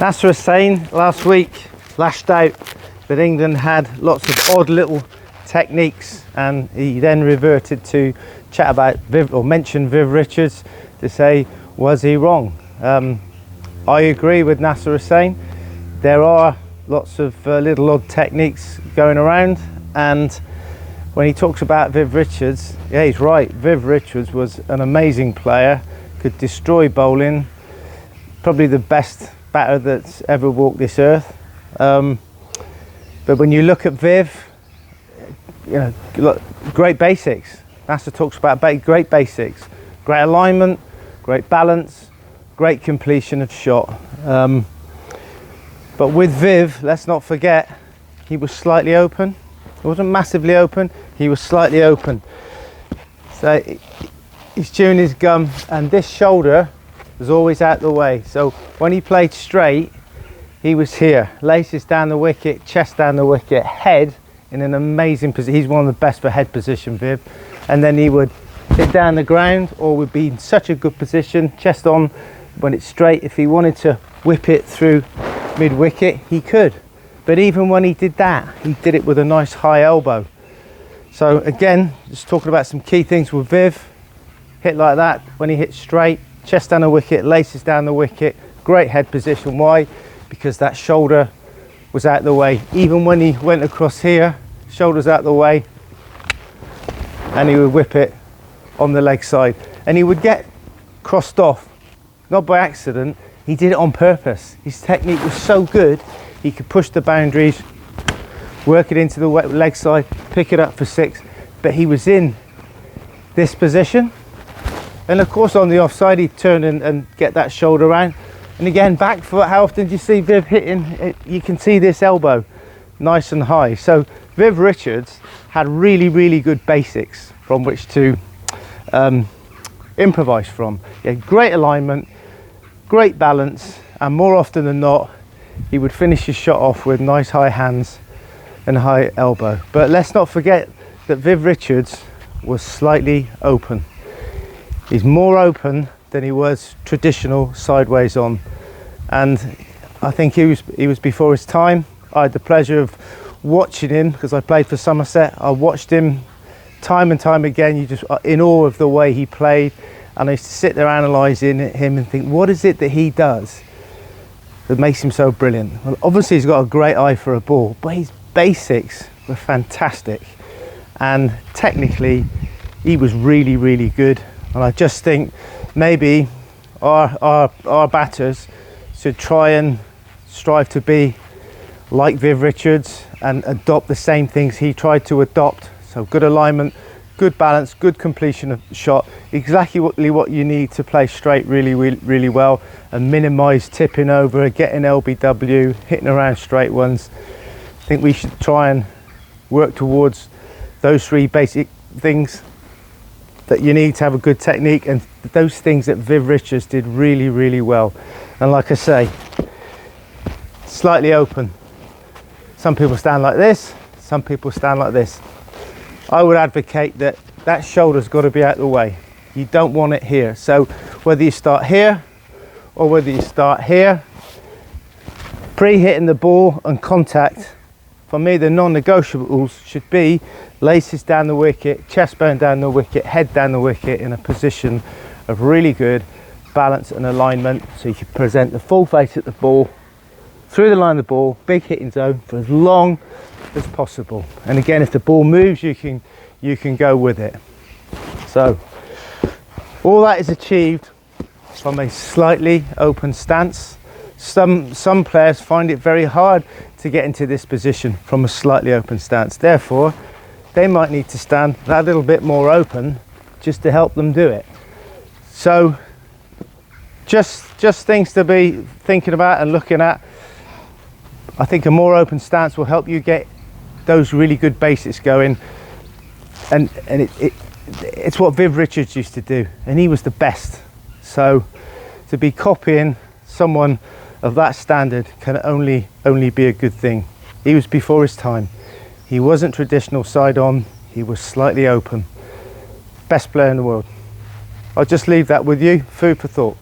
Nasser was saying last week, lashed out, that England had lots of odd little techniques, and he then reverted to chat about Viv, or mention Viv Richards, to say, was he wrong? I agree with Nasser Hussain. There are lots of little odd techniques going around, and when he talks about Viv Richards, yeah, he's right. Viv Richards was an amazing player, could destroy bowling, probably the best batter that's ever walked this earth. But when you look at Viv, you know, look, great basics. Nasser talks about great basics, great alignment, great balance, great completion of shot. But with Viv, let's not forget, he was slightly open. He wasn't massively open, he was slightly open. So he's chewing his gum, and this shoulder was always out the way. So when he played straight, he was here, laces down the wicket, chest down the wicket, head in an amazing position. He's one of the best for head position, Viv. And then he would hit down the ground, or would be in such a good position, chest on when it's straight. If he wanted to whip it through mid wicket, he could. But even when he did that, he did it with a nice high elbow. So again, just talking about some key things with Viv. Hit like that when he hit straight, chest down the wicket, laces down the wicket, great head position. Why? Because that shoulder was out the way. Even when he went across here, shoulders out the way, and he would whip it on the leg side. And he would get crossed off, not by accident, he did it on purpose. His technique was so good, he could push the boundaries, work it into the leg side, pick it up for six, but he was in this position. And of course on the offside, he'd turn and get that shoulder around. And again, back foot, how often do you see Viv hitting? You can see this elbow nice and high. So Viv Richards had really, really good basics from which to improvise from. He had great alignment, great balance, and more often than not, he would finish his shot off with nice high hands and high elbow. But let's not forget that Viv Richards was slightly open. He's more open than he was traditional sideways on, and I think he was before his time. I had the pleasure of watching him because I played for Somerset. I watched him time and time again. You just in awe of the way he played, and I used to sit there analysing him and think, what is it that he does that makes him so brilliant? Well, obviously he's got a great eye for a ball, but his basics were fantastic, and technically he was really, really good. And I just think maybe our batters should try and strive to be like Viv Richards and adopt the same things he tried to adopt. So good alignment, good balance, good completion of shot, exactly what you need to play straight really, really, really well, and minimise tipping over, getting LBW, hitting around straight ones. I think we should try and work towards those three basic things that you need to have a good technique, and those things that Viv Richards did really, really well. And like I say, slightly open. Some people stand like this, some people stand like this. I would advocate that that shoulder's got to be out the way. You don't want it here. So whether you start here or whether you start here, pre-hitting the ball and contact, for me the non-negotiables should be laces down the wicket, chest bone down the wicket, head down the wicket, in a position of really good balance and alignment, so you can present the full face at the ball, through the line of the ball, big hitting zone for as long as possible. And again, if the ball moves, you can go with it. So all that is achieved from a slightly open stance. Some players find it very hard to get into this position from a slightly open stance. Therefore, they might need to stand that little bit more open just to help them do it. So just things to be thinking about and looking at. I think a more open stance will help you get those really good basics going, and it's what Viv Richards used to do, and he was the best. So to be copying someone of that standard can only be a good thing. He was before his time. He wasn't traditional side on, he was slightly open. Best player in the world. I'll just leave that with you, food for thought.